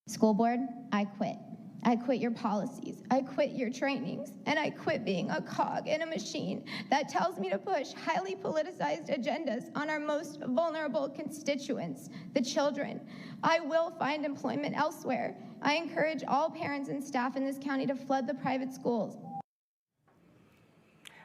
School board, I quit. I quit your policies, I quit your trainings, and I quit being a cog in a machine that tells me to push highly politicized agendas on our most vulnerable constituents, the children. I will find employment elsewhere. I encourage all parents and staff in this county to flood the private schools.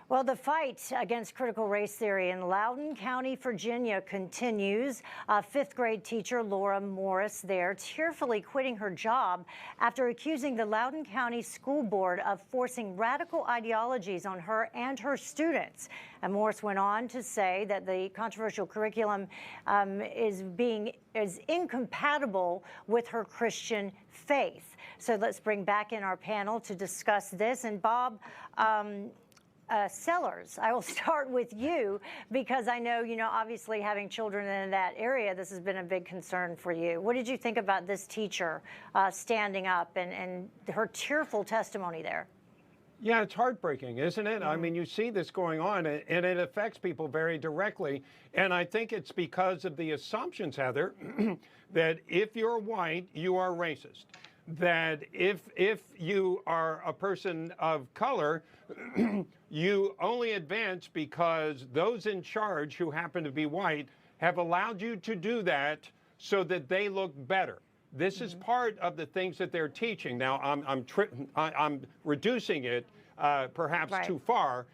Well, the fight against critical race theory in Loudoun County, Virginia continues. Fifth grade teacher Laura Morris there tearfully quitting her job after accusing the Loudoun County School Board of forcing radical ideologies on her and her students. And Morris went on to say that the controversial curriculum is incompatible with her Christian faith. So let's bring back in our panel to discuss this. And Bob, Sellers, I will start with you because I know, obviously having children in that area, this has been a big concern for you. What did you think about this teacher standing up and her tearful testimony there? Yeah, it's heartbreaking, isn't it? I mean, you see this going on, and it affects people very directly. And I think it's because of the assumptions, Heather, that if you're white, you are racist. That if you are a person of color, you only advance because those in charge who happen to be white have allowed you to do that so that they look better. This is part of the things that they're teaching. Now, I'm reducing it perhaps too far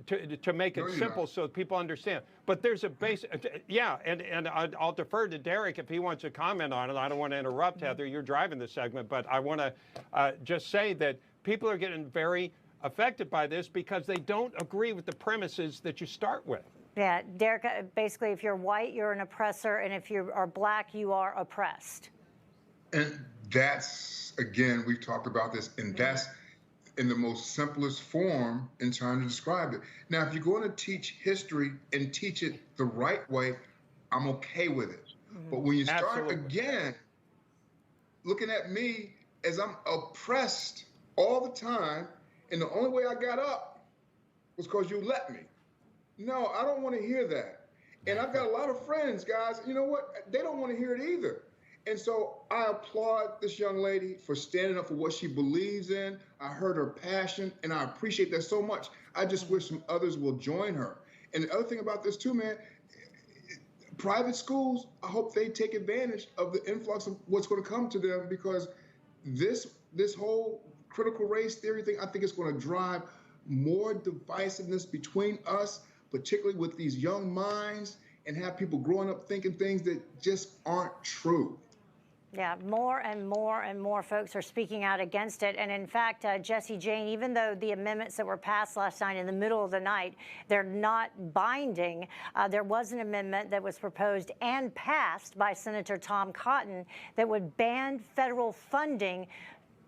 to make it simple so people understand. But there's a basic, and I'll defer to Derrick if he wants to comment on it. I don't want to interrupt, Heather. You're driving the segment, but I want to just say that people are getting very affected by this because they don't agree with the premises that you start with. Yeah, Derrick, basically, if you're white, you're an oppressor, and if you are black, you are oppressed. And that's, again, we've talked about this, and that's in the most simplest form in trying to describe it. Now, if you're going to teach history and teach it the right way, I'm okay with it. But when you start again looking at me as I'm oppressed all the time, and the only way I got up was because you let me. No, I don't want to hear that. And I've got a lot of friends, guys, you know what? They don't want to hear it either. And so I applaud this young lady for standing up for what she believes in. I heard her passion, and I appreciate that so much. I just wish some others will join her. And the other thing about this too, man, private schools, I hope they take advantage of the influx of what's going to come to them, because this whole critical race theory thing, I think it's going to drive more divisiveness between us, particularly with these young minds, and have people growing up thinking things that just aren't true. Yeah, more and more and more folks are speaking out against it. And in fact, Jesse Jane, even though the amendments that were passed last night in the middle of the night, they're not binding, there was an amendment that was proposed and passed by Senator Tom Cotton that would ban federal funding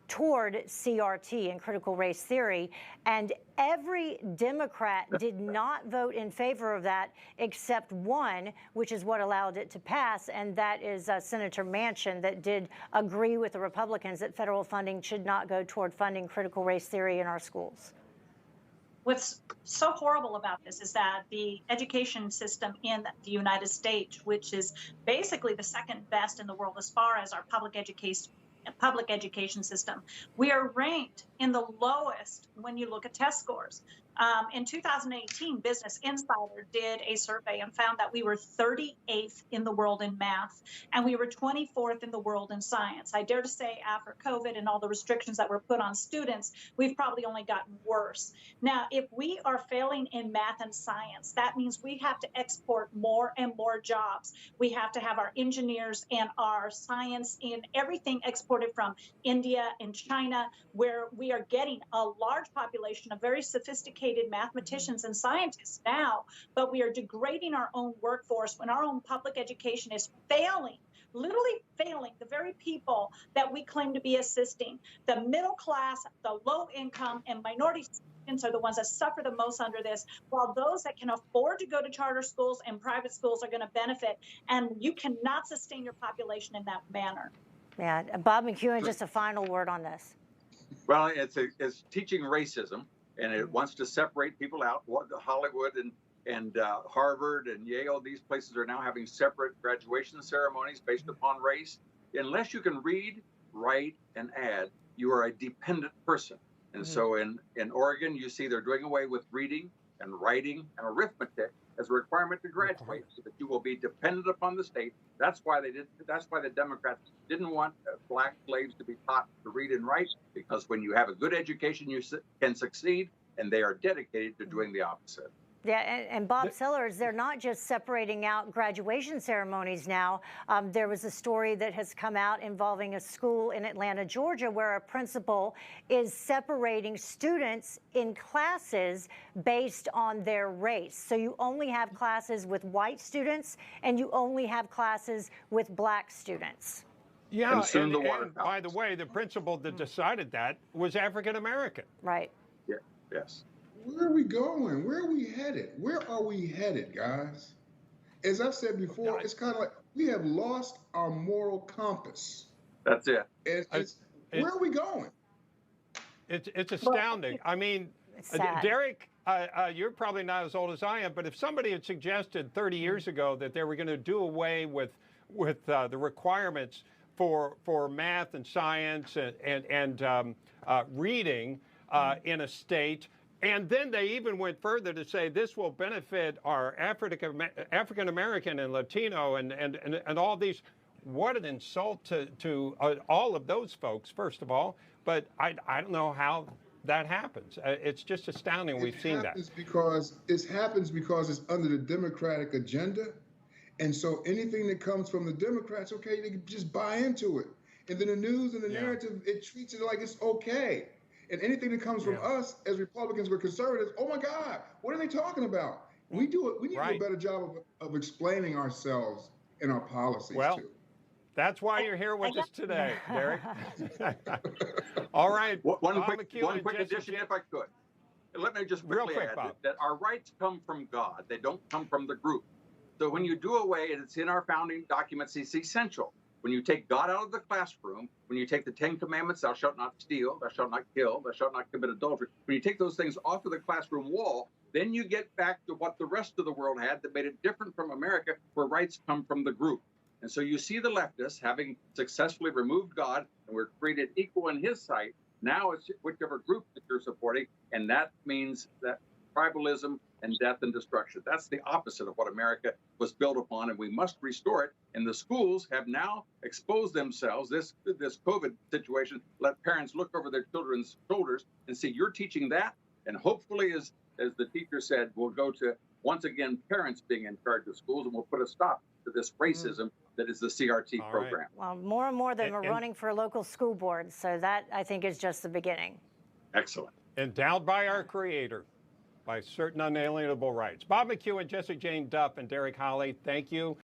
toward CRT and critical race theory, and every Democrat did not vote in favor of that except one, which is what allowed it to pass, and that is Senator Manchin, that did agree with the Republicans that federal funding should not go toward funding critical race theory in our schools. What's so horrible about this is that the education system in the United States, which is basically the second best in the world as far as our public education system, we are ranked in the lowest when you look at test scores. In 2018, Business Insider did a survey and found that we were 38th in the world in math, and we were 24th in the world in science. I dare to say after COVID and all the restrictions that were put on students, we've probably only gotten worse. Now, if we are failing in math and science, that means we have to export more and more jobs. We have to have our engineers and our science and everything exported from India and China, where we are getting a large population of very sophisticated mathematicians and scientists now, but we are degrading our own workforce when our own public education is failing, literally failing the very people that we claim to be assisting. The middle class, the low income, and minority students are the ones that suffer the most under this, while those that can afford to go to charter schools and private schools are going to benefit. And you cannot sustain your population in that manner. Yeah, Bob McEwen, just a final word on this. Well, it's teaching racism, and it wants to separate people out. Hollywood and Harvard and Yale, these places are now having separate graduation ceremonies based upon race. Unless you can read write, and add, you are a dependent person. And so in Oregon, you see they're doing away with reading and writing and arithmetic as a requirement to graduate, so that you will be dependent upon the state. That's why the Democrats didn't want black slaves to be taught to read and write, because when you have a good education, you can succeed, and they are dedicated to doing the opposite. Yeah, and Bob Sellers, they're not just separating out graduation ceremonies now. There was a story that has come out involving a school in Atlanta, Georgia, where a principal is separating students in classes based on their race. So you only have classes with white students, and you only have classes with black students. Yeah, and by the way, the principal that decided that was African American. Right. Yeah. Yes. Where are we going? Where are we headed? Where are we headed, guys? As I've said before, it's kind of like we have lost our moral compass. That's it. Where are we going? It's astounding. I mean, Derrick, you're probably not as old as I am, but if somebody had suggested 30 years ago that they were going to do away with the requirements for math and science and reading in a state, and then they even went further to say this will benefit our African American and Latino and all these. What an insult to all of those folks, first of all. But I don't know how that happens. It's just astounding. We've seen that. It happens because it's under the Democratic agenda. And so anything that comes from the Democrats, okay, they can just buy into it. And then the news and the narrative, it treats it like it's okay. And anything that comes from us as Republicans or conservatives, oh my God, what are they talking about? We need to do a better job of explaining ourselves and our policies too. That's why you're here with us today, Derrick. All right. One quick addition, if I could. Let me just quickly add that our rights come from God. They don't come from the group. So when you do away, and it's in our founding documents, it's essential. When you take God out of the classroom, when you take the 10 Commandments, thou shalt not steal, thou shalt not kill, thou shalt not commit adultery, when you take those things off of the classroom wall, then you get back to what the rest of the world had that made it different from America, where rights come from the group. And so you see the leftists having successfully removed God, and we're created equal in his sight. Now it's whichever group that you're supporting, and that means that tribalism and death and destruction. That's the opposite of what America was built upon, and we must restore it. And the schools have now exposed themselves. This COVID situation let parents look over their children's shoulders and see you're teaching that, and hopefully, as the teacher said, we'll go to once again parents being in charge of schools, and we'll put a stop to this racism that is the CRT program. Well, more and more of them are running for local school boards, so that I think is just the beginning. Excellent. Endowed by our Creator by certain unalienable rights. Bob McEwen, Jesse Jane Duff, and Derrick Hollie, thank you.